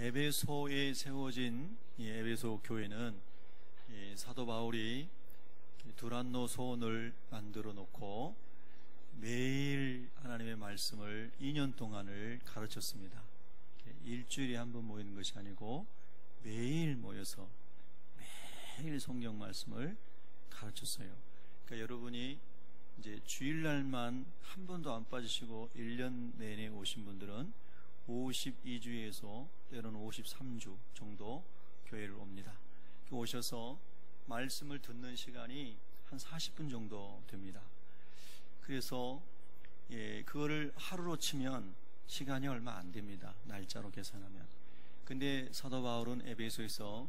에베소에 세워진 이 에베소 교회는 사도 바울이 두란노 소원을 만들어 놓고 매일 하나님의 말씀을 2년 동안을 가르쳤습니다. 일주일에 한 번 모이는 것이 아니고 매일 모여서 매일 성경 말씀을 가르쳤어요. 그러니까 여러분이 이제 주일날만 한 번도 안 빠지시고 1년 내내 오신 분들은 52주에서 때로는 53주 정도 교회를 옵니다. 오셔서 말씀을 듣는 시간이 한 40분 정도 됩니다. 그래서 그거를 하루로 치면 시간이 얼마 안 됩니다. 날짜로 계산하면. 근데 사도 바울은 에베소에서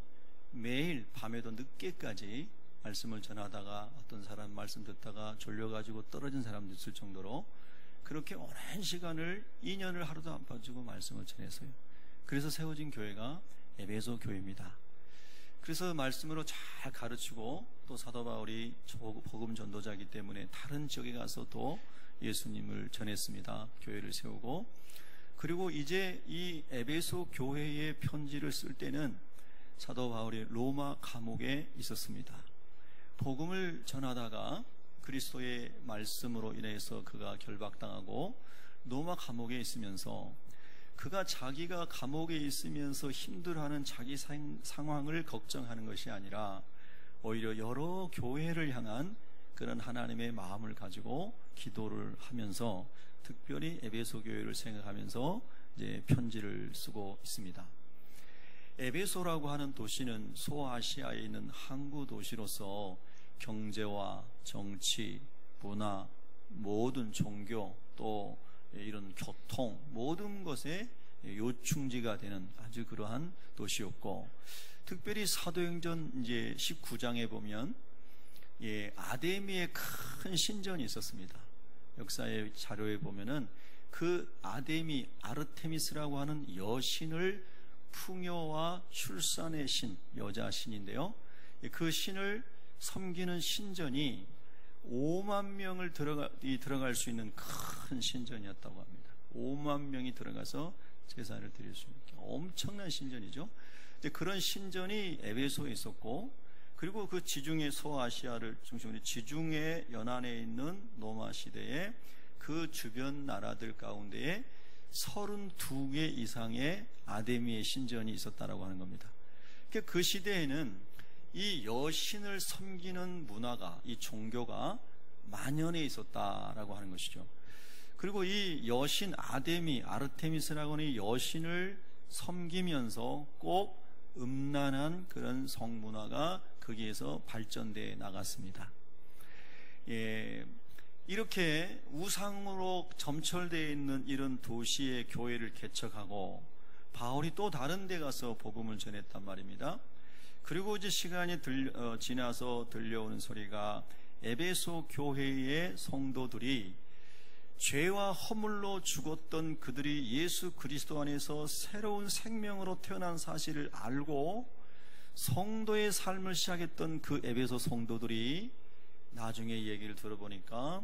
매일 밤에도 늦게까지 말씀을 전하다가 어떤 사람 말씀 듣다가 졸려가지고 떨어진 사람도 있을 정도로 그렇게 오랜 시간을 2년을 하루도 안 빠지고 말씀을 전했어요. 그래서 세워진 교회가 에베소 교회입니다. 그래서 말씀으로 잘 가르치고 또 사도 바울이 복음 전도자이기 때문에 다른 지역에 가서 또 예수님을 전했습니다. 교회를 세우고, 그리고 이제 이 에베소 교회의 편지를 쓸 때는 사도 바울이 로마 감옥에 있었습니다. 복음을 전하다가 그리스도의 말씀으로 인해서 그가 결박당하고 로마 감옥에 있으면서 그가 자기가 감옥에 있으면서 힘들어하는 자기 상황을 걱정하는 것이 아니라 오히려 여러 교회를 향한 그런 하나님의 마음을 가지고 기도를 하면서 특별히 에베소 교회를 생각하면서 이제 편지를 쓰고 있습니다. 에베소라고 하는 도시는 소아시아에 있는 항구 도시로서 경제와 정치, 문화, 모든 종교 또 이런 교통 모든 것에 요충지가 되는 아주 그러한 도시였고, 특별히 사도행전 이제 19장에 보면 아데미의 큰 신전이 있었습니다. 역사의 자료에 보면은 그 아데미 아르테미스라고 하는 여신을 풍요와 출산의 신, 여자 신인데요. 그 신을 섬기는 신전이 5만 명을 들어갈 수 있는 큰 신전이었다고 합니다. 5만 명이 들어가서 제사를 드릴 수 있는 엄청난 신전이죠. 그런 신전이 에베소에 있었고, 그리고 그 지중해 소아시아를 중심으로 지중해 연안에 있는 로마 시대에 그 주변 나라들 가운데에 32개 이상의 아데미의 신전이 있었다라고 하는 겁니다. 그 시대에는 이 여신을 섬기는 문화가, 이 종교가 만연해 있었다라고 하는 것이죠. 그리고 이 여신 아데미, 아르테미스라고 하는 이 여신을 섬기면서 꼭 음란한 그런 성문화가 거기에서 발전되어 나갔습니다. 이렇게 우상으로 점철되어 있는 이런 도시의 교회를 개척하고 바울이 또 다른 데 가서 복음을 전했단 말입니다. 그리고 이제 시간이 지나서 들려오는 소리가 에베소 교회의 성도들이 죄와 허물로 죽었던 그들이 예수 그리스도 안에서 새로운 생명으로 태어난 사실을 알고 성도의 삶을 시작했던 그 에베소 성도들이 나중에 얘기를 들어보니까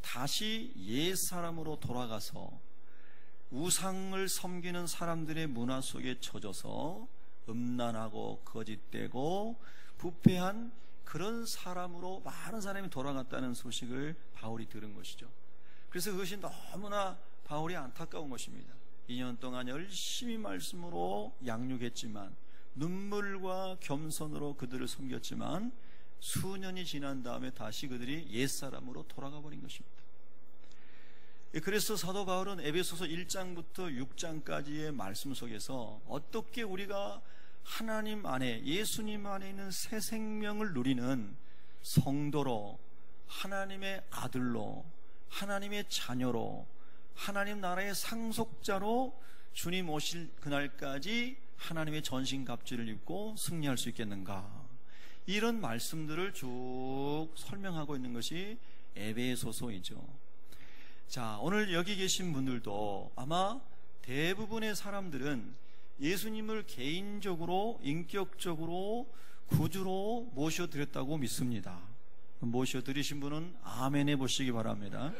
다시 옛사람으로 돌아가서 우상을 섬기는 사람들의 문화 속에 젖어서 음란하고 거짓되고 부패한 그런 사람으로 많은 사람이 돌아갔다는 소식을 바울이 들은 것이죠. 그래서 그것이 너무나 바울이 안타까운 것입니다. 2년 동안 열심히 말씀으로 양육했지만, 눈물과 겸손으로 그들을 섬겼지만 수년이 지난 다음에 다시 그들이 옛사람으로 돌아가 버린 것입니다. 그래서 사도 바울은 에베소서 1장부터 6장까지의 말씀 속에서 어떻게 우리가 하나님 안에, 예수님 안에 있는 새 생명을 누리는 성도로, 하나님의 아들로, 하나님의 자녀로, 하나님 나라의 상속자로 주님 오실 그날까지 하나님의 전신갑주를 입고 승리할 수 있겠는가, 이런 말씀들을 쭉 설명하고 있는 것이 에베소서이죠. 자, 오늘 여기 계신 분들도 아마 대부분의 사람들은 예수님을 개인적으로, 인격적으로, 구주로 모셔드렸다고 믿습니다. 모셔드리신 분은 아멘 해보시기 바랍니다.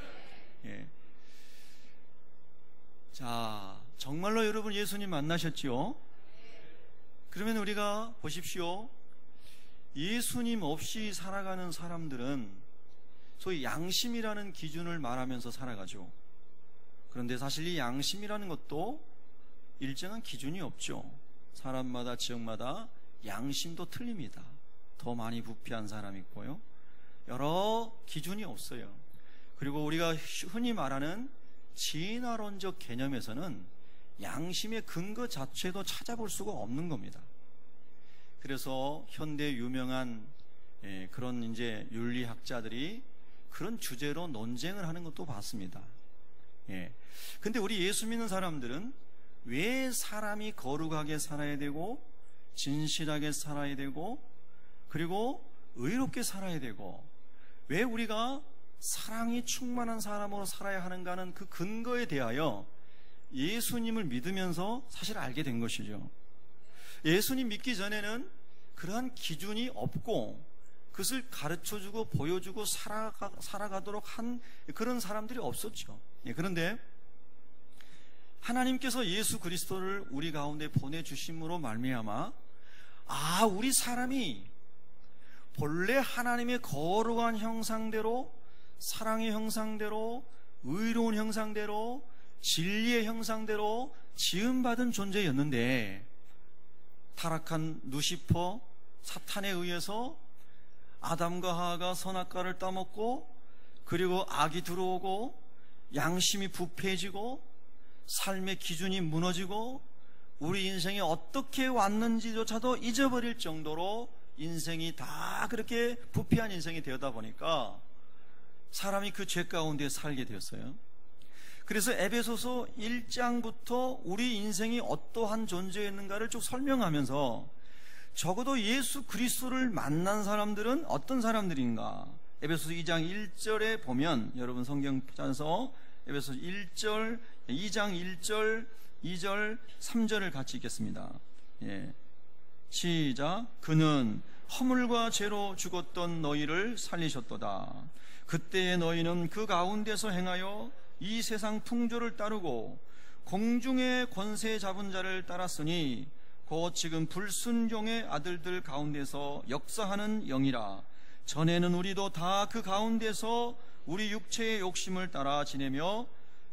자, 정말로 여러분 예수님 만나셨지요? 그러면 우리가 보십시오. 예수님 없이 살아가는 사람들은 소위 양심이라는 기준을 말하면서 살아가죠. 그런데 사실 이 양심이라는 것도 일정한 기준이 없죠. 사람마다 지역마다 양심도 틀립니다. 더 많이 부패한 사람이 있고요, 여러 기준이 없어요. 그리고 우리가 흔히 말하는 진화론적 개념에서는 양심의 근거 자체도 찾아볼 수가 없는 겁니다. 그래서 현대 유명한 그런 이제 윤리학자들이 그런 주제로 논쟁을 하는 것도 봤습니다. 근데 우리 예수 믿는 사람들은 왜 사람이 거룩하게 살아야 되고 진실하게 살아야 되고 그리고 의롭게 살아야 되고 왜 우리가 사랑이 충만한 사람으로 살아야 하는가는 그 근거에 대하여 예수님을 믿으면서 사실 알게 된 것이죠. 예수님 믿기 전에는 그러한 기준이 없고 그것을 가르쳐주고 보여주고 살아가도록 한 그런 사람들이 없었죠. 그런데 하나님께서 예수 그리스도를 우리 가운데 보내주심으로 말미암아 우리 사람이 본래 하나님의 거룩한 형상대로, 사랑의 형상대로, 의로운 형상대로, 진리의 형상대로 지음받은 존재였는데 타락한 루시퍼 사탄에 의해서 아담과 하와가 선악과를 따먹고 그리고 악이 들어오고 양심이 부패해지고 삶의 기준이 무너지고 우리 인생이 어떻게 왔는지조차도 잊어버릴 정도로 인생이 다 그렇게 부패한 인생이 되었다 보니까 사람이 그 죄 가운데 살게 되었어요. 그래서 에베소서 1장부터 우리 인생이 어떠한 존재였는가를 쭉 설명하면서 적어도 예수 그리스도를 만난 사람들은 어떤 사람들인가, 에베소서 2장 1절에 보면 여러분 성경 찾아서 에베소서 2장 1절 2절 3절을 같이 읽겠습니다. 시작. 그는 허물과 죄로 죽었던 너희를 살리셨도다. 그때의 너희는 그 가운데서 행하여 이 세상 풍조를 따르고 공중의 권세 잡은 자를 따랐으니 곧 지금 불순종의 아들들 가운데서 역사하는 영이라. 전에는 우리도 다 그 가운데서 우리 육체의 욕심을 따라 지내며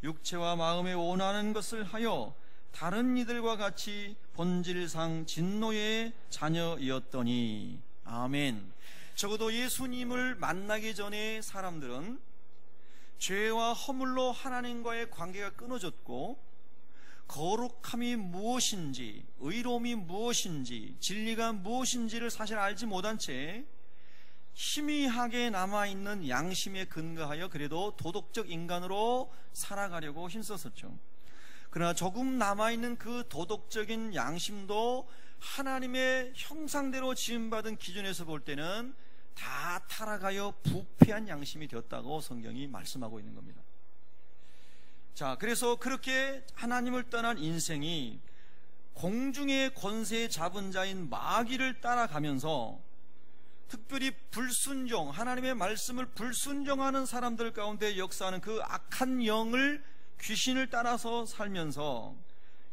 육체와 마음에 원하는 것을 하여 다른 이들과 같이 본질상 진노의 자녀이었더니. 아멘. 적어도 예수님을 만나기 전에 사람들은 죄와 허물로 하나님과의 관계가 끊어졌고 거룩함이 무엇인지, 의로움이 무엇인지, 진리가 무엇인지를 사실 알지 못한 채 희미하게 남아있는 양심에 근거하여 그래도 도덕적 인간으로 살아가려고 힘썼었죠. 그러나 조금 남아있는 그 도덕적인 양심도 하나님의 형상대로 지음받은 기준에서 볼 때는 다 타락하여 부패한 양심이 되었다고 성경이 말씀하고 있는 겁니다. 자, 그래서 그렇게 하나님을 떠난 인생이 공중의 권세 잡은 자인 마귀를 따라가면서 특별히 불순종, 하나님의 말씀을 불순종하는 사람들 가운데 역사하는 그 악한 영을, 귀신을 따라서 살면서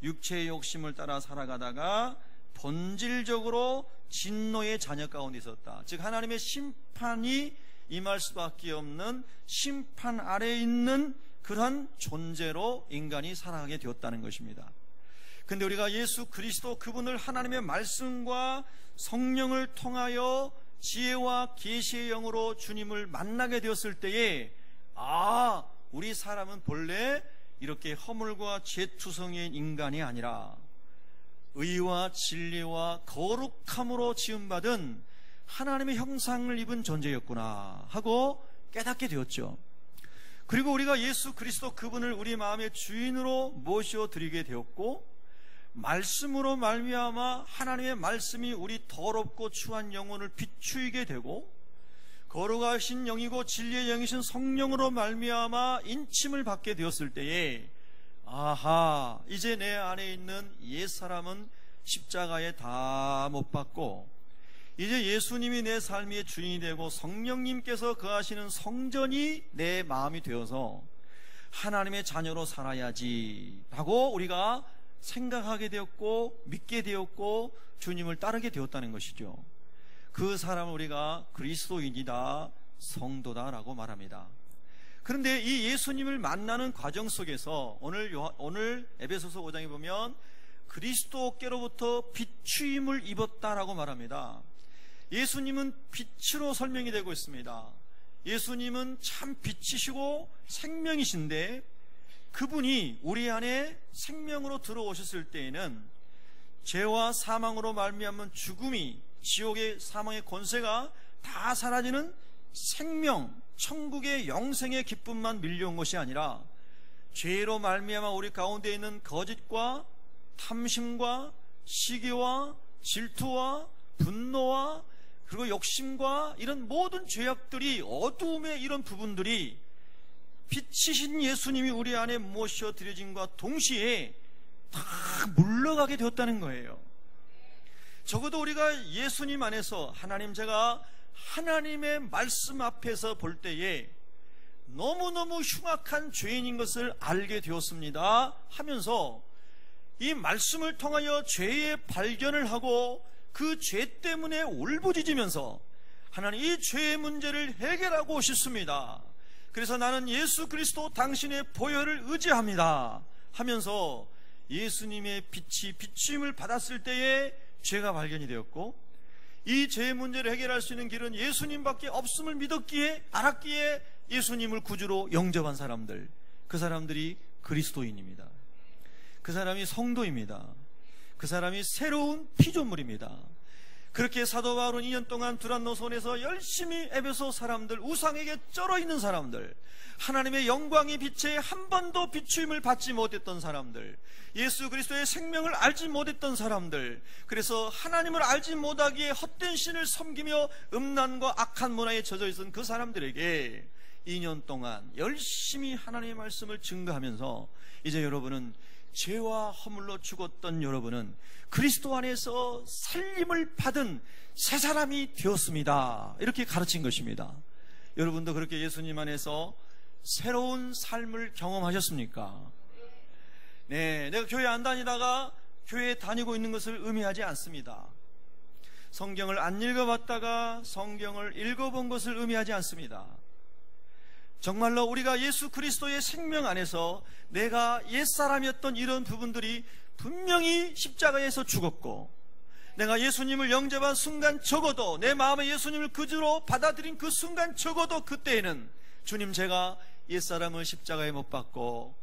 육체의 욕심을 따라 살아가다가 본질적으로 진노의 자녀 가운데 있었다. 즉 하나님의 심판이 임할 수밖에 없는 심판 아래에 있는 그러한 존재로 인간이 살아가게 되었다는 것입니다. 근데 우리가 예수 그리스도 그분을 하나님의 말씀과 성령을 통하여 지혜와 계시의 영으로 주님을 만나게 되었을 때에 우리 사람은 본래 이렇게 허물과 죄투성이인 인간이 아니라 의와 진리와 거룩함으로 지음받은 하나님의 형상을 입은 존재였구나 하고 깨닫게 되었죠. 그리고 우리가 예수 그리스도 그분을 우리 마음의 주인으로 모셔드리게 되었고 말씀으로 말미암아 하나님의 말씀이 우리 더럽고 추한 영혼을 비추이게 되고 거룩하신 영이고 진리의 영이신 성령으로 말미암아 인침을 받게 되었을 때에 이제 내 안에 있는 옛사람은 십자가에 다 못 박고 이제 예수님이 내 삶의 주인이 되고 성령님께서 거하시는 성전이 내 마음이 되어서 하나님의 자녀로 살아야지 하고 우리가 생각하게 되었고 믿게 되었고 주님을 따르게 되었다는 것이죠. 그 사람을 우리가 그리스도인이다, 성도다라고 말합니다. 그런데 이 예수님을 만나는 과정 속에서 오늘 에베소서 5장에 보면 그리스도께로부터 비추임을 입었다라고 말합니다. 예수님은 빛으로 설명이 되고 있습니다. 예수님은 참 빛이시고 생명이신데 그분이 우리 안에 생명으로 들어오셨을 때에는 죄와 사망으로 말미암은 죽음이, 지옥의 사망의 권세가 다 사라지는 생명, 천국의 영생의 기쁨만 밀려온 것이 아니라 죄로 말미암아 우리 가운데 있는 거짓과 탐심과 시기와 질투와 분노와 그리고 욕심과 이런 모든 죄악들이, 어두움의 이런 부분들이 빛이신 예수님이 우리 안에 모셔드려짐과 동시에 다 물러가게 되었다는 거예요. 적어도 우리가 예수님 안에서 제가 하나님의 말씀 앞에서 볼 때에 너무너무 흉악한 죄인인 것을 알게 되었습니다 하면서 이 말씀을 통하여 죄의 발견을 하고 그 죄 때문에 울부짖으면서 하나님 이 죄의 문제를 해결하고 싶습니다. 그래서 나는 예수 그리스도 당신의 보혈을 의지합니다 하면서 예수님의 빛이 비추임을 받았을 때에 죄가 발견이 되었고, 이 죄의 문제를 해결할 수 있는 길은 예수님밖에 없음을 알았기에 예수님을 구주로 영접한 사람들, 그 사람들이 그리스도인입니다. 그 사람이 성도입니다. 그 사람이 새로운 피조물입니다. 그렇게 사도 바울은 2년 동안 두란노손에서 열심히 에베소 사람들, 우상에게 쩔어 있는 사람들, 하나님의 영광의 빛에 한 번도 비추임을 받지 못했던 사람들, 예수 그리스도의 생명을 알지 못했던 사람들, 그래서 하나님을 알지 못하기에 헛된 신을 섬기며 음란과 악한 문화에 젖어 있던 그 사람들에게 2년 동안 열심히 하나님의 말씀을 증거하면서 이제 여러분은, 죄와 허물로 죽었던 여러분은 그리스도 안에서 살림을 받은 새 사람이 되었습니다, 이렇게 가르친 것입니다. 여러분도 그렇게 예수님 안에서 새로운 삶을 경험하셨습니까? 네, 내가 교회 안 다니다가 교회에 다니고 있는 것을 의미하지 않습니다. 성경을 안 읽어봤다가 성경을 읽어본 것을 의미하지 않습니다. 정말로 우리가 예수 그리스도의 생명 안에서 내가 옛사람이었던 이런 부분들이 분명히 십자가에서 죽었고, 내가 예수님을 영접한 순간 적어도, 내 마음에 예수님을 그주로 받아들인 그 순간 적어도 그때에는 주님, 제가 옛사람을 십자가에 못 박고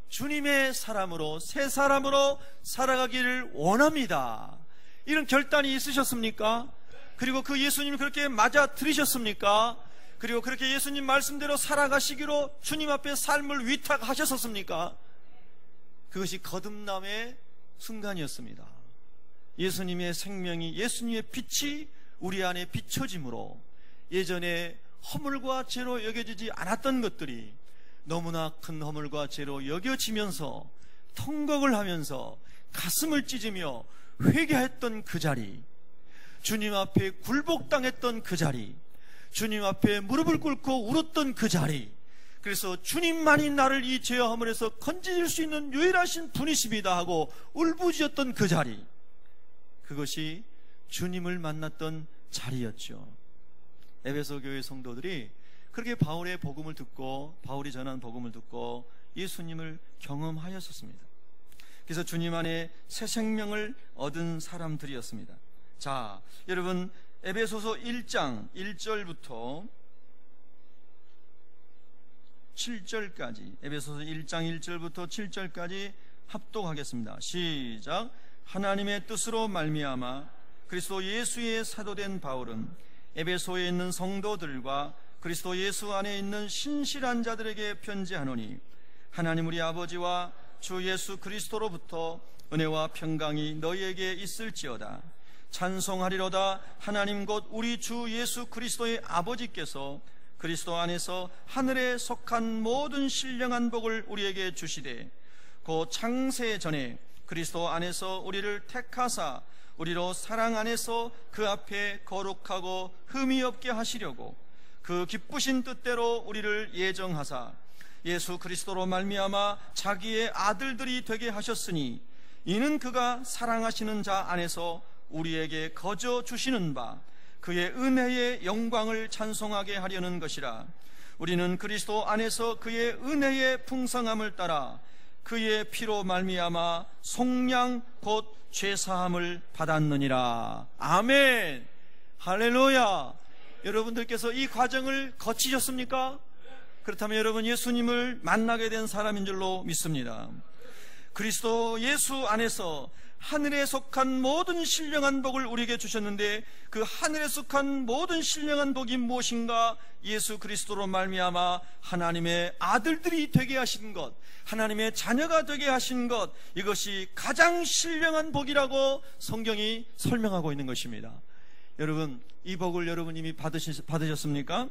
주님의 사람으로, 새 사람으로 살아가기를 원합니다, 이런 결단이 있으셨습니까? 그리고 그 예수님을 그렇게 맞아 들으셨습니까? 그리고 그렇게 예수님 말씀대로 살아가시기로 주님 앞에 삶을 위탁하셨었습니까? 그것이 거듭남의 순간이었습니다. 예수님의 생명이, 예수님의 빛이 우리 안에 비춰짐으로 예전에 허물과 죄로 여겨지지 않았던 것들이 너무나 큰 허물과 죄로 여겨지면서 통곡을 하면서 가슴을 찢으며 회개했던 그 자리, 주님 앞에 굴복당했던 그 자리, 주님 앞에 무릎을 꿇고 울었던 그 자리, 그래서 주님만이 나를 이 죄와 허물에서 건지실 수 있는 유일하신 분이십니다 하고 울부짖었던 그 자리, 그것이 주님을 만났던 자리였죠. 에베소 교회 성도들이 그렇게 바울의 복음을 듣고, 바울이 전한 복음을 듣고 예수님을 경험하였었습니다. 그래서 주님 안에 새 생명을 얻은 사람들이었습니다. 자, 여러분, 에베소서 1장 1절부터 7절까지, 에베소서 1장 1절부터 7절까지 합독하겠습니다. 시작. 하나님의 뜻으로 말미암아 그리스도 예수의 사도된 바울은 에베소에 있는 성도들과 그리스도 예수 안에 있는 신실한 자들에게 편지하노니, 하나님 우리 아버지와 주 예수 그리스도로부터 은혜와 평강이 너희에게 있을지어다. 찬송하리로다. 하나님 곧 우리 주 예수 그리스도의 아버지께서 그리스도 안에서 하늘에 속한 모든 신령한 복을 우리에게 주시되, 곧 창세 전에 그리스도 안에서 우리를 택하사 우리로 사랑 안에서 그 앞에 거룩하고 흠이 없게 하시려고 그 기쁘신 뜻대로 우리를 예정하사 예수 그리스도로 말미암아 자기의 아들들이 되게 하셨으니, 이는 그가 사랑하시는 자 안에서 우리에게 거저 주시는 바 그의 은혜의 영광을 찬송하게 하려는 것이라. 우리는 그리스도 안에서 그의 은혜의 풍성함을 따라 그의 피로 말미암아 속량 곧 죄사함을 받았느니라. 아멘. 할렐루야. 여러분들께서 이 과정을 거치셨습니까? 그렇다면 여러분 예수님을 만나게 된 사람인 줄로 믿습니다. 그리스도 예수 안에서 하늘에 속한 모든 신령한 복을 우리에게 주셨는데, 그 하늘에 속한 모든 신령한 복이 무엇인가? 예수 그리스도로 말미암아 하나님의 아들들이 되게 하신 것, 하나님의 자녀가 되게 하신 것, 이것이 가장 신령한 복이라고 성경이 설명하고 있는 것입니다. 여러분, 이 복을 여러분 이미 받으셨습니까?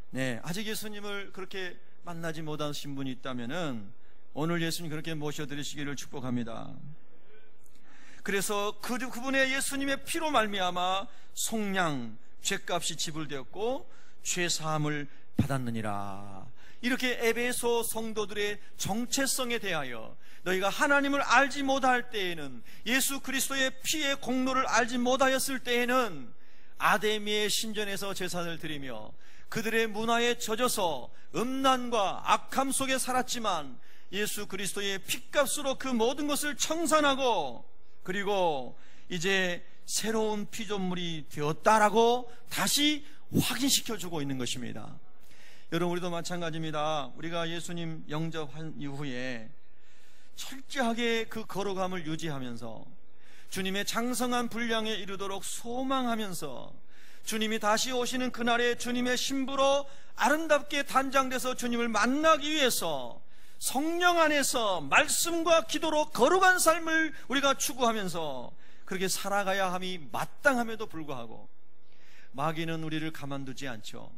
네, 아직 예수님을 그렇게 만나지 못하신 분이 있다면은 오늘 예수님 그렇게 모셔드리시기를 축복합니다. 그래서 그분의 예수님의 피로 말미암아 속량, 죄값이 지불되었고 죄사함을 받았느니라. 이렇게 에베소 성도들의 정체성에 대하여, 너희가 하나님을 알지 못할 때에는, 예수 그리스도의 피의 공로를 알지 못하였을 때에는 아데미의 신전에서 제사를 드리며 그들의 문화에 젖어서 음란과 악함 속에 살았지만 예수 그리스도의 핏값으로 그 모든 것을 청산하고, 그리고 이제 새로운 피조물이 되었다라고 다시 확인시켜주고 있는 것입니다. 여러분, 우리도 마찬가지입니다. 우리가 예수님 영접한 이후에 철저하게 그 거룩함을 유지하면서 주님의 장성한 분량에 이르도록 소망하면서 주님이 다시 오시는 그날에 주님의 신부로 아름답게 단장돼서 주님을 만나기 위해서 성령 안에서 말씀과 기도로 거룩한 삶을 우리가 추구하면서 그렇게 살아가야 함이 마땅함에도 불구하고 마귀는 우리를 가만두지 않죠.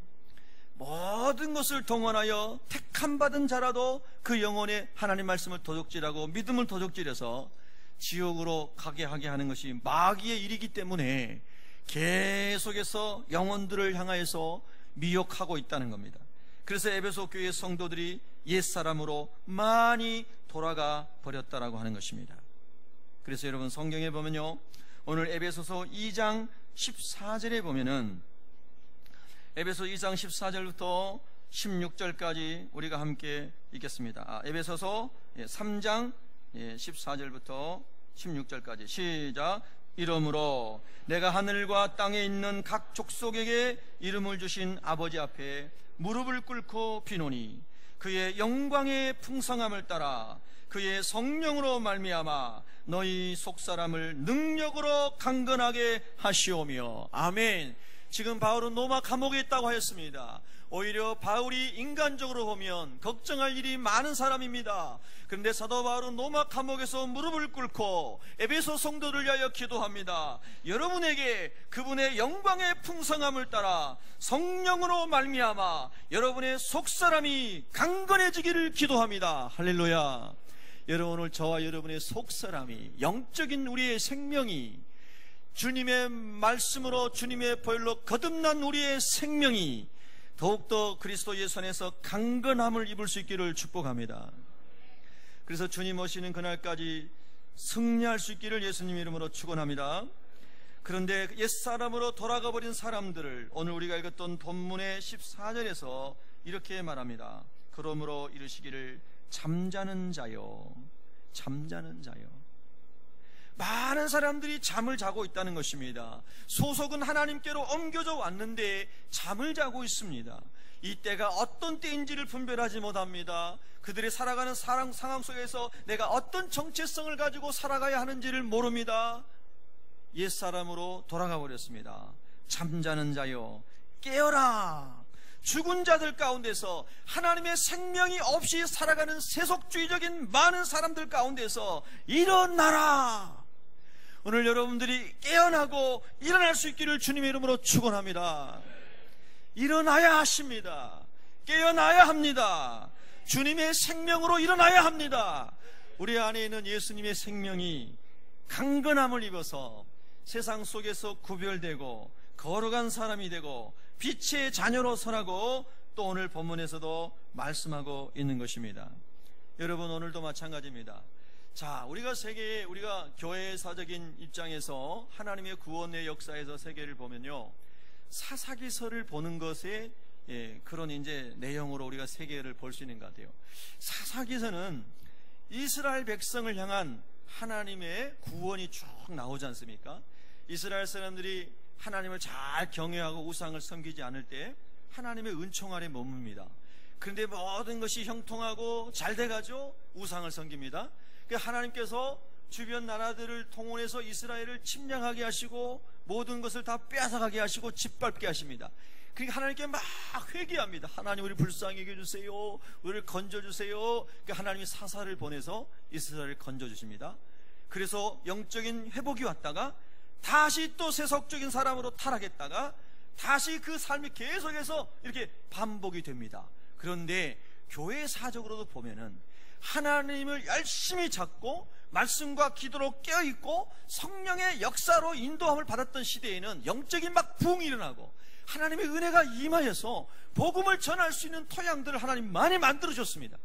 모든 것을 동원하여 택함받은 자라도 그 영혼에 하나님 말씀을 도적질하고 믿음을 도적질해서 지옥으로 가게 하게 하는 것이 마귀의 일이기 때문에 계속해서 영혼들을 향하여서 미혹하고 있다는 겁니다. 그래서 에베소 교회 성도들이 옛사람으로 많이 돌아가 버렸다라고 하는 것입니다. 그래서 여러분, 성경에 보면요, 오늘 에베소서 2장 14절에 보면은, 에베소 2장 14절부터 16절까지 우리가 함께 읽겠습니다. 에베소서 3장 14절부터 16절까지 시작. 이러므로 내가 하늘과 땅에 있는 각 족속에게 이름을 주신 아버지 앞에 무릎을 꿇고 비노니, 그의 영광의 풍성함을 따라 그의 성령으로 말미암아 너희 속사람을 능력으로 강건하게 하시오며. 아멘. 지금 바울은 로마 감옥에 있다고 하였습니다. 오히려 바울이 인간적으로 보면 걱정할 일이 많은 사람입니다. 그런데 사도 바울은 로마 감옥에서 무릎을 꿇고 에베소 성도를 위하여 기도합니다. 여러분에게 그분의 영광의 풍성함을 따라 성령으로 말미암아 여러분의 속사람이 강건해지기를 기도합니다. 할렐루야. 여러분, 오늘 저와 여러분의 속사람이, 영적인 우리의 생명이, 주님의 말씀으로 주님의 보혈로 거듭난 우리의 생명이 더욱더 그리스도 예수 안에서 강건함을 입을 수 있기를 축복합니다. 그래서 주님 오시는 그날까지 승리할 수 있기를 예수님 이름으로 축원합니다. 그런데 옛사람으로 돌아가 버린 사람들을 오늘 우리가 읽었던 본문의 14절에서 이렇게 말합니다. 그러므로 이르시기를 잠자는 자요, 잠자는 자요. 많은 사람들이 잠을 자고 있다는 것입니다. 소속은 하나님께로 옮겨져 왔는데 잠을 자고 있습니다. 이 때가 어떤 때인지를 분별하지 못합니다. 그들이 살아가는 상황 속에서 내가 어떤 정체성을 가지고 살아가야 하는지를 모릅니다. 옛사람으로 돌아가 버렸습니다. 잠자는 자요, 깨어라. 죽은 자들 가운데서, 하나님의 생명이 없이 살아가는 세속주의적인 많은 사람들 가운데서 일어나라. 오늘 여러분들이 깨어나고 일어날 수 있기를 주님의 이름으로 축원합니다. 일어나야 하십니다. 깨어나야 합니다. 주님의 생명으로 일어나야 합니다. 우리 안에 있는 예수님의 생명이 강건함을 입어서 세상 속에서 구별되고 거룩한 사람이 되고 빛의 자녀로 서라고 또 오늘 본문에서도 말씀하고 있는 것입니다. 여러분, 오늘도 마찬가지입니다. 자, 우리가 교회사적인 입장에서 하나님의 구원의 역사에서 세계를 보면요, 사사기서를 보는 것에 그런 이제 내용으로 우리가 세계를 볼 수 있는 것 같아요. 사사기서는 이스라엘 백성을 향한 하나님의 구원이 쭉 나오지 않습니까? 이스라엘 사람들이 하나님을 잘 경외하고 우상을 섬기지 않을 때 하나님의 은총 아래 머뭅니다. 그런데 모든 것이 형통하고 잘 돼가지고 우상을 섬깁니다. 하나님께서 주변 나라들을 통원해서 이스라엘을 침략하게 하시고 모든 것을 다 빼앗아가게 하시고 짓밟게 하십니다. 그러니까 하나님께 막 회개합니다. 하나님, 우리 불쌍히 여겨주세요, 우리를 건져주세요. 그러니까 하나님이 사사를 보내서 이스라엘을 건져주십니다. 그래서 영적인 회복이 왔다가 다시 또 세속적인 사람으로 타락했다가 다시 그 삶이 계속해서 이렇게 반복이 됩니다. 그런데 교회사적으로도 보면은 하나님을 열심히 찾고 말씀과 기도로 깨어있고 성령의 역사로 인도함을 받았던 시대에는 영적인 막 부흥이 일어나고 하나님의 은혜가 임하여서 복음을 전할 수 있는 토양들을 하나님 많이 만들어줬습니다.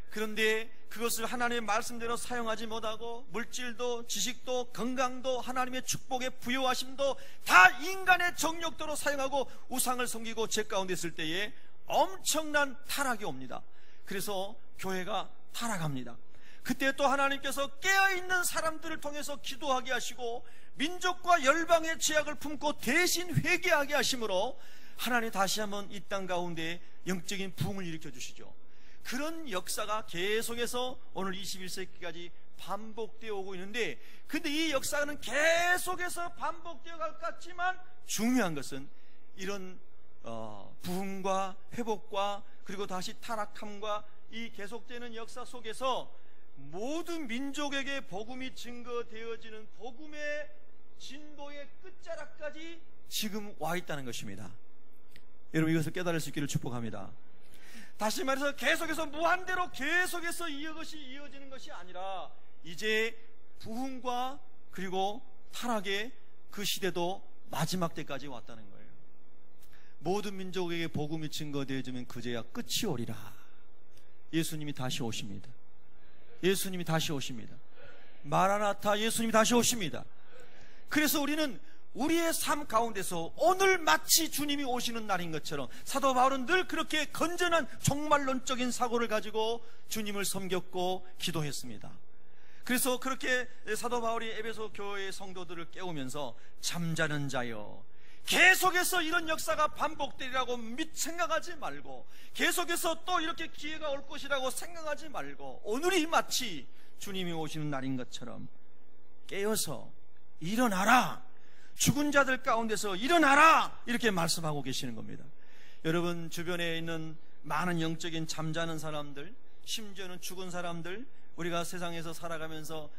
그런데 그것을 하나님의 말씀대로 사용하지 못하고 물질도 지식도 건강도 하나님의 축복의 부요하심도 다 인간의 정욕대로 사용하고 우상을 섬기고 죄 가운데 있을 때에 엄청난 타락이 옵니다. 그래서 교회가 타락합니다. 그때 또 하나님께서 깨어있는 사람들을 통해서 기도하게 하시고 민족과 열방의 죄악을 품고 대신 회개하게 하심으로 하나님 다시 한번 이 땅 가운데 영적인 부흥을 일으켜 주시죠. 그런 역사가 계속해서 오늘 21세기까지 반복되어 오고 있는데, 근데 이 역사는 계속해서 반복되어 갈 것 같지만 중요한 것은 이런 부흥과 회복과 그리고 다시 타락함과 이 계속되는 역사 속에서 모든 민족에게 복음이 증거되어지는 복음의 진보의 끝자락까지 지금 와 있다는 것입니다. 여러분, 이것을 깨달을 수 있기를 축복합니다. 다시 말해서 계속해서 무한대로 계속해서 이것이 이어지는 것이 아니라 이제 부흥과 그리고 타락의 그 시대도 마지막 때까지 왔다는 거예요. 모든 민족에게 복음이 증거되어지면 그제야 끝이 오리라. 예수님이 다시 오십니다. 예수님이 다시 오십니다. 마라나타, 예수님이 다시 오십니다. 그래서 우리는 우리의 삶 가운데서 오늘 마치 주님이 오시는 날인 것처럼 사도 바울은 늘 그렇게 건전한 종말론적인 사고를 가지고 주님을 섬겼고 기도했습니다. 그래서 그렇게 사도 바울이 에베소 교회의 성도들을 깨우면서 잠자는 자여, 계속해서 이런 역사가 반복되리라고 생각하지 말고, 계속해서 또 이렇게 기회가 올 것이라고 생각하지 말고, 오늘이 마치 주님이 오시는 날인 것처럼 깨어서 일어나라, 죽은 자들 가운데서 일어나라, 이렇게 말씀하고 계시는 겁니다. 여러분, 주변에 있는 많은 영적인 잠자는 사람들, 심지어는 죽은 사람들, 우리가 세상에서 살아가면서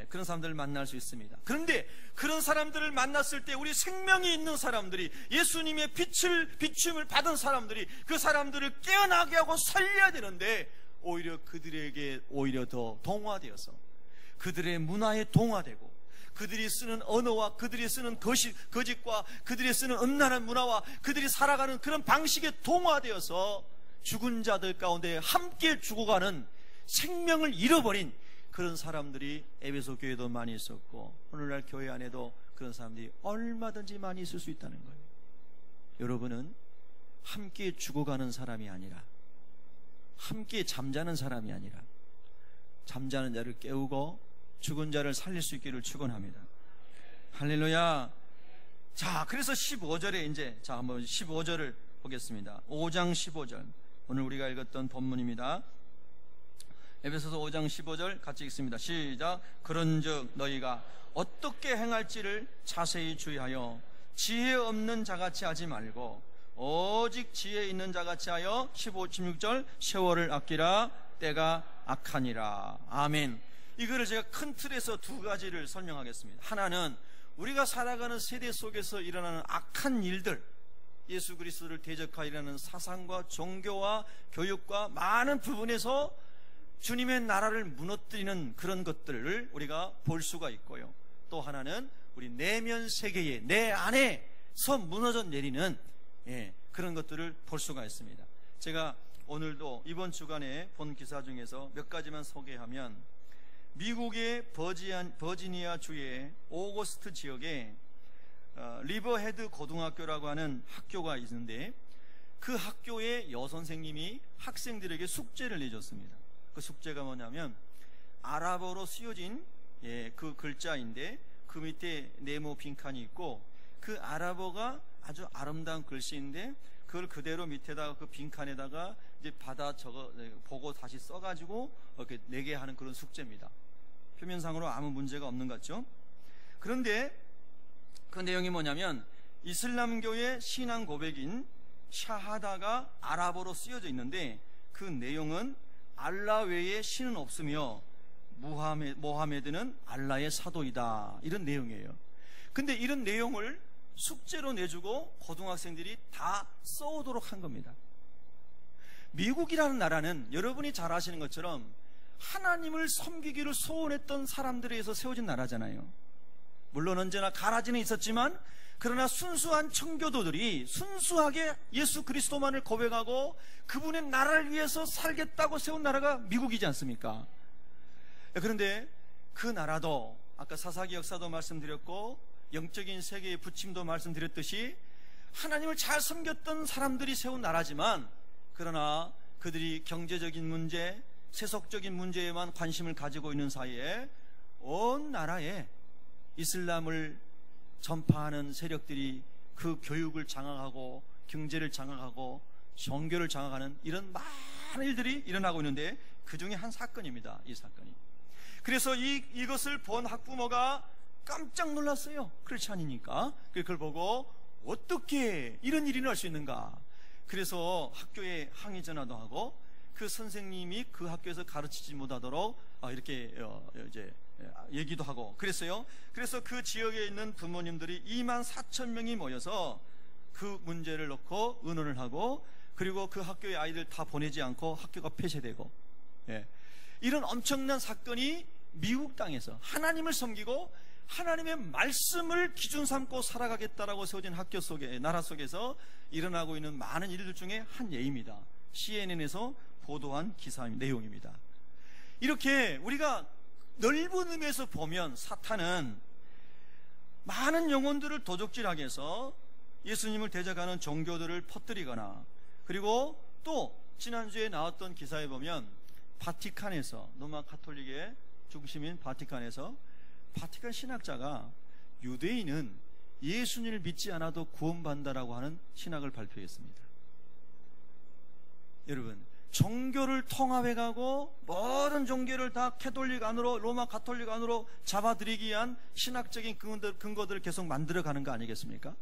그런 사람들을 만날 수 있습니다. 그런데 그런 사람들을 만났을 때 우리 생명이 있는 사람들이, 예수님의 비춤을 받은 사람들이 그 사람들을 깨어나게 하고 살려야 되는데 오히려 그들에게 오히려 더 동화되어서 그들의 문화에 동화되고 그들이 쓰는 언어와 그들이 쓰는 거짓과 그들이 쓰는 음란한 문화와 그들이 살아가는 그런 방식에 동화되어서 죽은 자들 가운데 함께 죽어가는, 생명을 잃어버린 그런 사람들이 에베소 교회도 많이 있었고 오늘날 교회 안에도 그런 사람들이 얼마든지 많이 있을 수 있다는 거예요. 여러분은 함께 죽어가는 사람이 아니라, 함께 잠자는 사람이 아니라 잠자는 자를 깨우고 죽은 자를 살릴 수 있기를 축원합니다. 할렐루야. 자, 그래서 15절에 이제 한번 15절을 보겠습니다. 5장 15절, 오늘 우리가 읽었던 본문입니다. 에베소서 5장 15절 같이 읽습니다. 시작. 그런즉 너희가 어떻게 행할지를 자세히 주의하여 지혜 없는 자같이 하지 말고 오직 지혜 있는 자같이 하여 15, 16절 세월을 아끼라, 때가 악하니라. 아멘. 이거를 제가 큰 틀에서 두 가지를 설명하겠습니다. 하나는 우리가 살아가는 세대 속에서 일어나는 악한 일들, 예수 그리스도를 대적하여 일어나는 사상과 종교와 교육과 많은 부분에서 주님의 나라를 무너뜨리는 그런 것들을 우리가 볼 수가 있고요. 또 하나는 우리 내면 세계에, 내 안에서 무너져 내리는 그런 것들을 볼 수가 있습니다. 제가 오늘도 이번 주간에 본 기사 중에서 몇 가지만 소개하면, 미국의 버지니아 주의 오거스트 지역에 리버헤드 고등학교라고 하는 학교가 있는데, 그 학교의 여선생님이 학생들에게 숙제를 내줬습니다. 그 숙제가 뭐냐면 아랍어로 쓰여진 그 글자인데, 그 밑에 네모 빈칸이 있고, 그 아랍어가 아주 아름다운 글씨인데 그걸 그대로 밑에다가 그 빈칸에다가 이제 받아 적어 보고 다시 써가지고 이렇게 내게 하는 그런 숙제입니다. 표면상으로 아무 문제가 없는 것 같죠? 그런데 그 내용이 뭐냐면 이슬람교의 신앙 고백인 샤하다가 아랍어로 쓰여져 있는데, 그 내용은 알라 외에 신은 없으며 모하메드는 알라의 사도이다, 이런 내용이에요. 근데 이런 내용을 숙제로 내주고 고등학생들이 다 써오도록 한 겁니다. 미국이라는 나라는 여러분이 잘 아시는 것처럼 하나님을 섬기기를 소원했던 사람들에 의해서 세워진 나라잖아요. 물론 언제나 가라지는 있었지만, 그러나 순수한 청교도들이 순수하게 예수 그리스도만을 고백하고 그분의 나라를 위해서 살겠다고 세운 나라가 미국이지 않습니까? 그런데 그 나라도 아까 사사기 역사도 말씀드렸고 영적인 세계의 부침도 말씀드렸듯이 하나님을 잘 섬겼던 사람들이 세운 나라지만, 그러나 그들이 경제적인 문제, 세속적인 문제에만 관심을 가지고 있는 사이에 온 나라에 이슬람을 전파하는 세력들이 그 교육을 장악하고 경제를 장악하고 종교를 장악하는 이런 많은 일들이 일어나고 있는데, 그 중에 한 사건입니다. 이 사건이. 그래서 이것을 본 학부모가 깜짝 놀랐어요. 크리스찬이니까. 그걸 보고 어떻게 이런 일이 날 수 있는가. 그래서 학교에 항의 전화도 하고 그 선생님이 그 학교에서 가르치지 못하도록 이렇게 이제 얘기도 하고 그랬어요. 그래서 그 지역에 있는 부모님들이 24,000명이 모여서 그 문제를 놓고 의논을 하고, 그리고 그 학교의 아이들 다 보내지 않고 학교가 폐쇄되고, 이런 엄청난 사건이 미국 땅에서 하나님을 섬기고 하나님의 말씀을 기준 삼고 살아가겠다라고 세워진 학교 속에, 나라 속에서 일어나고 있는 많은 일들 중에 한 예입니다. CNN에서 보도한 기사 내용입니다. 이렇게 우리가 넓은 의미에서 보면 사탄은 많은 영혼들을 도적질하게 해서 예수님을 대적하는 종교들을 퍼뜨리거나, 그리고 또 지난주에 나왔던 기사에 보면 바티칸에서, 로마 가톨릭의 중심인 바티칸에서 바티칸 신학자가 유대인은 예수님을 믿지 않아도 구원받는다라고 하는 신학을 발표했습니다. 여러분, 종교를 통합해가고 모든 종교를 다 캐톨릭 안으로, 로마 가톨릭 안으로 잡아들이기 위한 신학적인 근거들을 계속 만들어가는 거 아니겠습니까?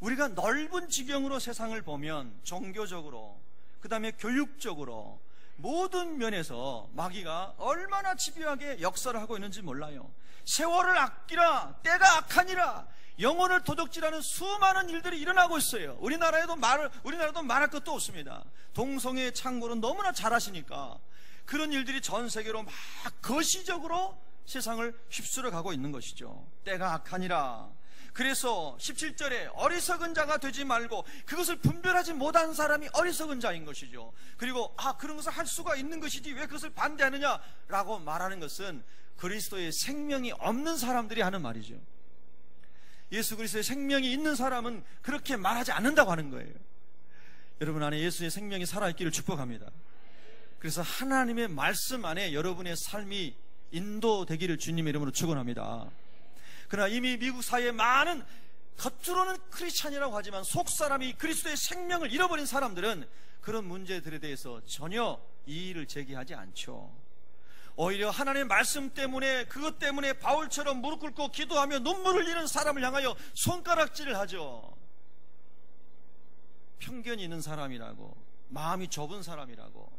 우리가 넓은 지경으로 세상을 보면 종교적으로, 그 다음에 교육적으로 모든 면에서 마귀가 얼마나 집요하게 역사를 하고 있는지 몰라요. 세월을 아끼라, 때가 악하니라, 영혼을 도적질하는 수많은 일들이 일어나고 있어요. 우리나라도 말할 것도 없습니다. 동성애 창고는 너무나 잘 아시니까 그런 일들이 전 세계로 막 거시적으로 세상을 휩쓸어 가고 있는 것이죠. 때가 악하니라. 그래서 17절에 어리석은 자가 되지 말고, 그것을 분별하지 못한 사람이 어리석은 자인 것이죠. 그리고 그런 것을 할 수가 있는 것이지 왜 그것을 반대하느냐라고 말하는 것은 그리스도의 생명이 없는 사람들이 하는 말이죠. 예수 그리스도의 생명이 있는 사람은 그렇게 말하지 않는다고 하는 거예요. 여러분 안에 예수의 생명이 살아있기를 축복합니다. 그래서 하나님의 말씀 안에 여러분의 삶이 인도되기를 주님의 이름으로 축원합니다. 그러나 이미 미국 사회에 많은 겉으로는 크리스찬이라고 하지만 속사람이 그리스도의 생명을 잃어버린 사람들은 그런 문제들에 대해서 전혀 이의를 제기하지 않죠. 오히려 하나님의 말씀 때문에, 그것 때문에 바울처럼 무릎 꿇고 기도하며 눈물을 흘리는 사람을 향하여 손가락질을 하죠. 편견이 있는 사람이라고, 마음이 좁은 사람이라고,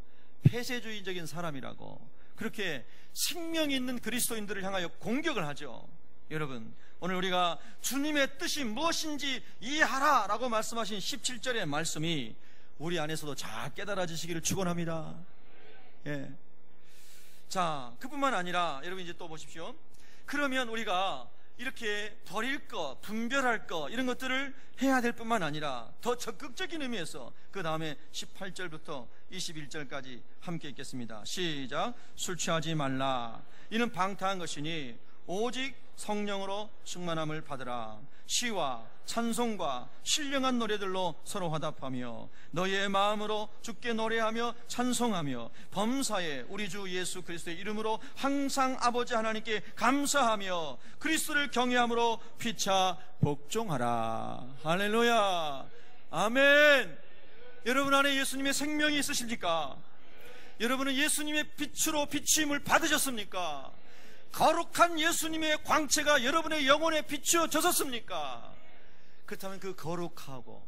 폐쇄주의적인 사람이라고, 그렇게 생명이 있는 그리스도인들을 향하여 공격을 하죠. 여러분, 오늘 우리가 주님의 뜻이 무엇인지 이해하라 라고 말씀하신 17절의 말씀이 우리 안에서도 잘 깨달아지시기를 축원합니다. 자, 그뿐만 아니라 여러분 이제 또 보십시오. 그러면 우리가 이렇게 버릴 거, 분별할 거, 이런 것들을 해야 될 뿐만 아니라 더 적극적인 의미에서 그 다음에 18절부터 21절까지 함께 읽겠습니다. 시작. 술 취하지 말라. 이는 방탕한 것이니 오직 성령으로 충만함을 받으라. 시와 찬송과 신령한 노래들로 서로 화답하며 너희의 마음으로 주께 노래하며 찬송하며 범사에 우리 주 예수 그리스도의 이름으로 항상 아버지 하나님께 감사하며 그리스도를 경외함으로 피차 복종하라. 할렐루야. 아멘. 여러분 안에 예수님의 생명이 있으십니까? 여러분은 예수님의 빛으로 비추임을 받으셨습니까? 거룩한 예수님의 광채가 여러분의 영혼에 비추어졌습니까? 그렇다면 그 거룩하고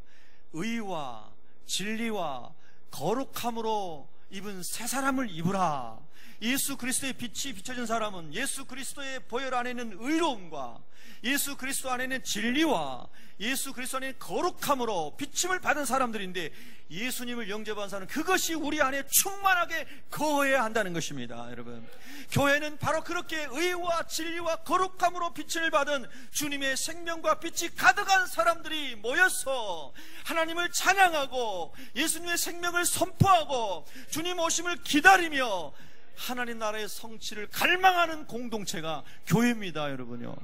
의와 진리와 거룩함으로 입은 새 사람을 입으라. 예수 그리스도의 빛이 비춰진 사람은 예수 그리스도의 보혈 안에 있는 의로움과 예수 그리스도 안에 있는 진리와 예수 그리스도 안에 있는 거룩함으로 비침을 받은 사람들인데, 예수님을 영접한 사람은 그것이 우리 안에 충만하게 거해야 한다는 것입니다. 여러분, 교회는 바로 그렇게 의와 진리와 거룩함으로 빛을 받은 주님의 생명과 빛이 가득한 사람들이 모여서 하나님을 찬양하고 예수님의 생명을 선포하고 주님 오심을 기다리며 하나님 나라의 성취를 갈망하는 공동체가 교회입니다. 여러분요.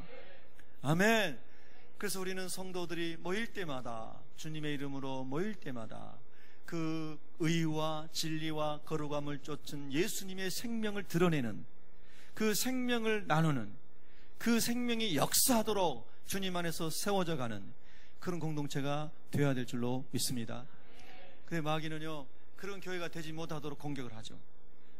아멘. 그래서 우리는 성도들이 모일 때마다, 주님의 이름으로 모일 때마다 그 의와 진리와 거룩함을 쫓은 예수님의 생명을 드러내는, 그 생명을 나누는, 그 생명이 역사하도록 주님 안에서 세워져 가는 그런 공동체가 되어야 될 줄로 믿습니다. 근데 마귀는요, 그런 교회가 되지 못하도록 공격을 하죠.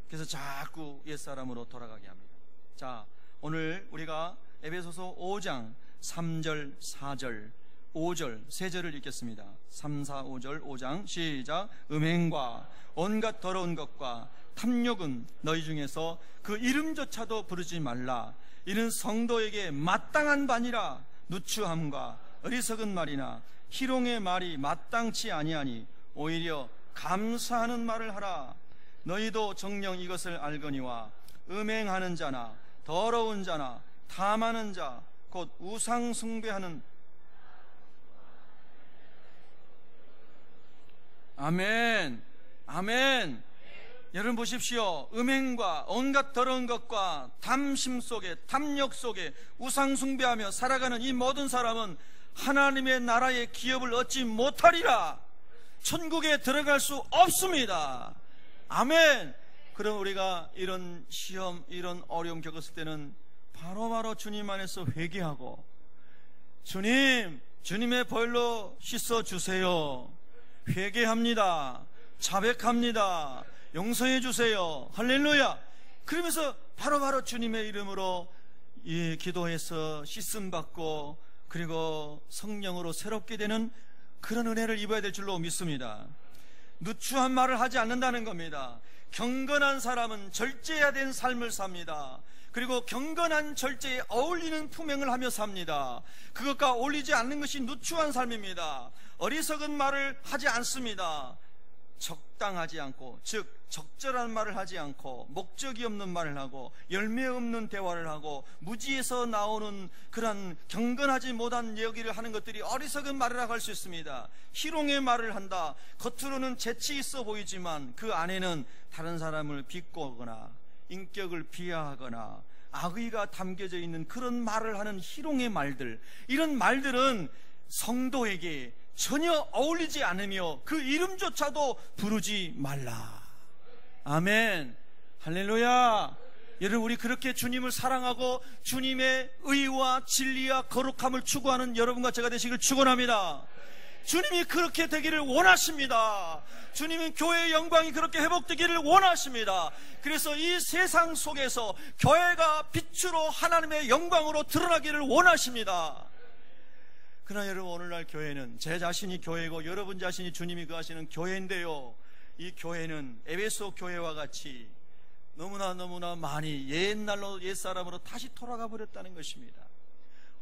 그래서 자꾸 옛사람으로 돌아가게 합니다. 자, 오늘 우리가 에베소서 5장 3절, 4절, 5절, 3절을 읽겠습니다. 3, 4, 5절, 5장 시작. 음행과 온갖 더러운 것과 탐욕은 너희 중에서 그 이름조차도 부르지 말라. 이는 성도에게 마땅한 바니라. 누추함과 어리석은 말이나 희롱의 말이 마땅치 아니하니 오히려 감사하는 말을 하라. 너희도 정녕 이것을 알거니와 음행하는 자나 더러운 자나 탐하는 자 곧 우상 숭배하는, 아멘, 아멘. 여러분 보십시오. 음행과 온갖 더러운 것과 탐심 속에, 탐욕 속에 우상 숭배하며 살아가는 이 모든 사람은 하나님의 나라의 기업을 얻지 못하리라. 천국에 들어갈 수 없습니다. 아멘. 그럼 우리가 이런 시험, 이런 어려움 겪었을 때는 바로바로 주님 안에서 회개하고, 주님, 주님의 보혈로 씻어주세요. 회개합니다. 자백합니다. 용서해 주세요. 할렐루야. 그러면서 바로바로 주님의 이름으로 기도해서 씻음 받고, 그리고 성령으로 새롭게 되는 그런 은혜를 입어야 될 줄로 믿습니다. 누추한 말을 하지 않는다는 겁니다. 경건한 사람은 절제해야 되는 삶을 삽니다. 그리고 경건한 절제에 어울리는 품행을 하며 삽니다. 그것과 어울리지 않는 것이 누추한 삶입니다. 어리석은 말을 하지 않습니다. 적당하지 않고, 즉 적절한 말을 하지 않고 목적이 없는 말을 하고 열매 없는 대화를 하고 무지에서 나오는 그런 경건하지 못한 얘기를 하는 것들이 어리석은 말이라고 할 수 있습니다. 희롱의 말을 한다. 겉으로는 재치 있어 보이지만 그 안에는 다른 사람을 비꼬거나 인격을 비하하거나 악의가 담겨져 있는 그런 말을 하는 희롱의 말들, 이런 말들은 성도에게 전혀 어울리지 않으며 그 이름조차도 부르지 말라. 아멘. 할렐루야. 여러분, 우리 그렇게 주님을 사랑하고 주님의 의와 진리와 거룩함을 추구하는 여러분과 제가 되시길 축원합니다. 주님이 그렇게 되기를 원하십니다. 주님은 교회의 영광이 그렇게 회복되기를 원하십니다. 그래서 이 세상 속에서 교회가 빛으로 하나님의 영광으로 드러나기를 원하십니다. 그러나 여러분, 오늘날 교회는 제 자신이 교회고 여러분 자신이 주님이 거하시는 교회인데요, 이 교회는 에베소 교회와 같이 너무나 많이 옛날로 옛사람으로 다시 돌아가 버렸다는 것입니다.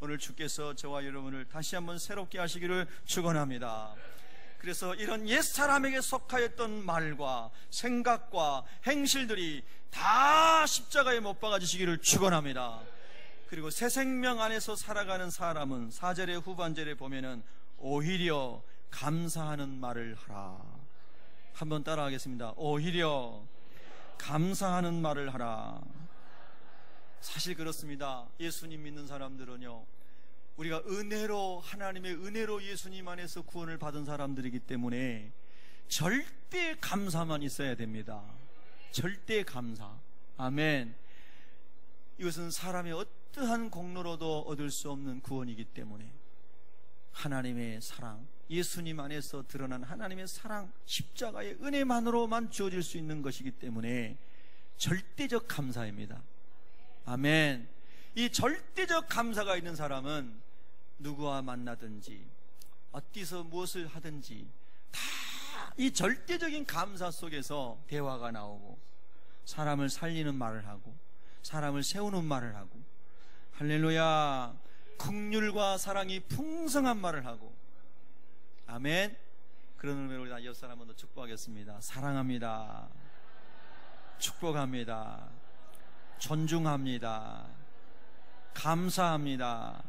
오늘 주께서 저와 여러분을 다시 한번 새롭게 하시기를 축원합니다. 그래서 이런 옛사람에게 속하였던 말과 생각과 행실들이 다 십자가에 못 박아지시기를 축원합니다. 그리고 새 생명 안에서 살아가는 사람은 4절의 후반절에 보면은 오히려 감사하는 말을 하라. 한번 따라하겠습니다. 오히려 감사하는 말을 하라. 사실 그렇습니다. 예수님 믿는 사람들은요, 우리가 은혜로, 하나님의 은혜로 예수님 안에서 구원을 받은 사람들이기 때문에 절대 감사만 있어야 됩니다. 절대 감사. 아멘. 이것은 사람의 어떠한 공로로도 얻을 수 없는 구원이기 때문에 하나님의 사랑, 예수님 안에서 드러난 하나님의 사랑, 십자가의 은혜만으로만 주어질 수 있는 것이기 때문에 절대적 감사입니다. 아멘. 이 절대적 감사가 있는 사람은 누구와 만나든지 어디서 무엇을 하든지 다 이 절대적인 감사 속에서 대화가 나오고 사람을 살리는 말을 하고 사람을 세우는 말을 하고, 할렐루야, 긍휼과 사랑이 풍성한 말을 하고, 아멘. 그런 의미로 우리 다 옆 사람 한번 더 축복하겠습니다. 사랑합니다, 축복합니다, 존중합니다, 감사합니다.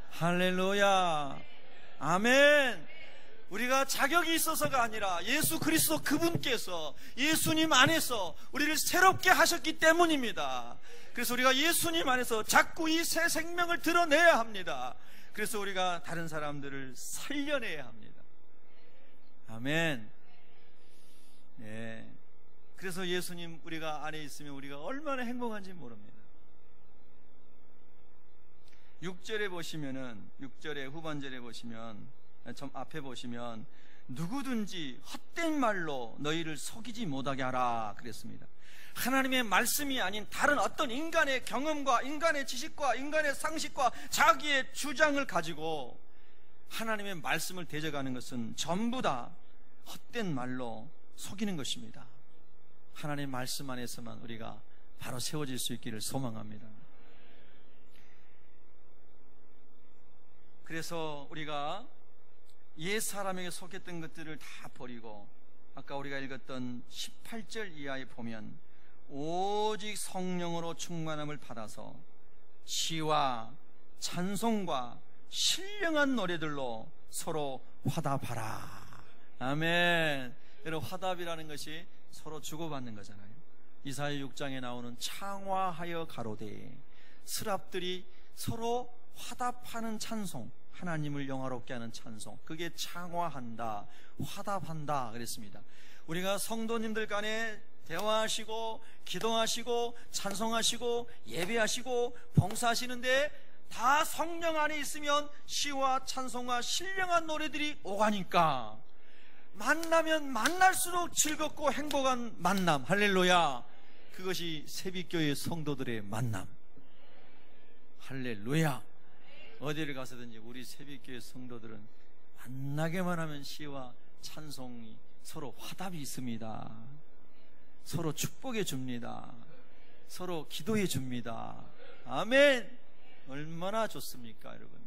할렐루야, 아멘. 우리가 자격이 있어서가 아니라 예수 그리스도 그분께서 예수님 안에서 우리를 새롭게 하셨기 때문입니다. 그래서 우리가 예수님 안에서 자꾸 이 새 생명을 드러내야 합니다. 그래서 우리가 다른 사람들을 살려내야 합니다. 아멘. 네. 그래서 예수님 우리가 안에 있으면 우리가 얼마나 행복한지 모릅니다. 6절에 보시면은, 6절의 후반절에 보시면, 좀 앞에 보시면 누구든지 헛된 말로 너희를 속이지 못하게 하라 그랬습니다. 하나님의 말씀이 아닌 다른 어떤 인간의 경험과 인간의 지식과 인간의 상식과 자기의 주장을 가지고 하나님의 말씀을 대적하는 것은 전부 다 헛된 말로 속이는 것입니다. 하나님의 말씀 안에서만 우리가 바로 세워질 수 있기를 소망합니다. 그래서 우리가 옛 사람에게 속했던 것들을 다 버리고, 아까 우리가 읽었던 18절 이하에 보면 오직 성령으로 충만함을 받아서 시와 찬송과 신령한 노래들로 서로 화답하라. 아멘. 여러분, 화답이라는 것이 서로 주고받는 거잖아요. 이사야 6장에 나오는 창화하여 가로되, 스랍들이 서로 화답하는 찬송, 하나님을 영화롭게 하는 찬송, 그게 창화한다, 화답한다 그랬습니다. 우리가 성도님들 간에 대화하시고 기도하시고 찬송하시고 예배하시고 봉사하시는데 다 성령 안에 있으면 시와 찬송과 신령한 노래들이 오가니까 만나면 만날수록 즐겁고 행복한 만남, 할렐루야. 그것이 새빛교회 성도들의 만남. 할렐루야. 어디를 가서든지 우리 새빛교회 성도들은 만나게만 하면 시와 찬송이 서로 화답이 있습니다. 서로 축복해 줍니다. 서로 기도해 줍니다. 아멘. 얼마나 좋습니까, 여러분.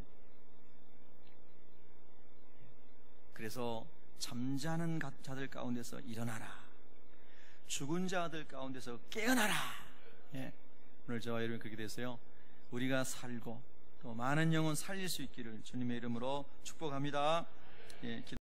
그래서 잠자는 자들 가운데서 일어나라, 죽은 자들 가운데서 깨어나라. 예. 오늘 저와 여러분 그렇게 됐어요. 우리가 살고 또 많은 영혼 살릴 수 있기를 주님의 이름으로 축복합니다. 예,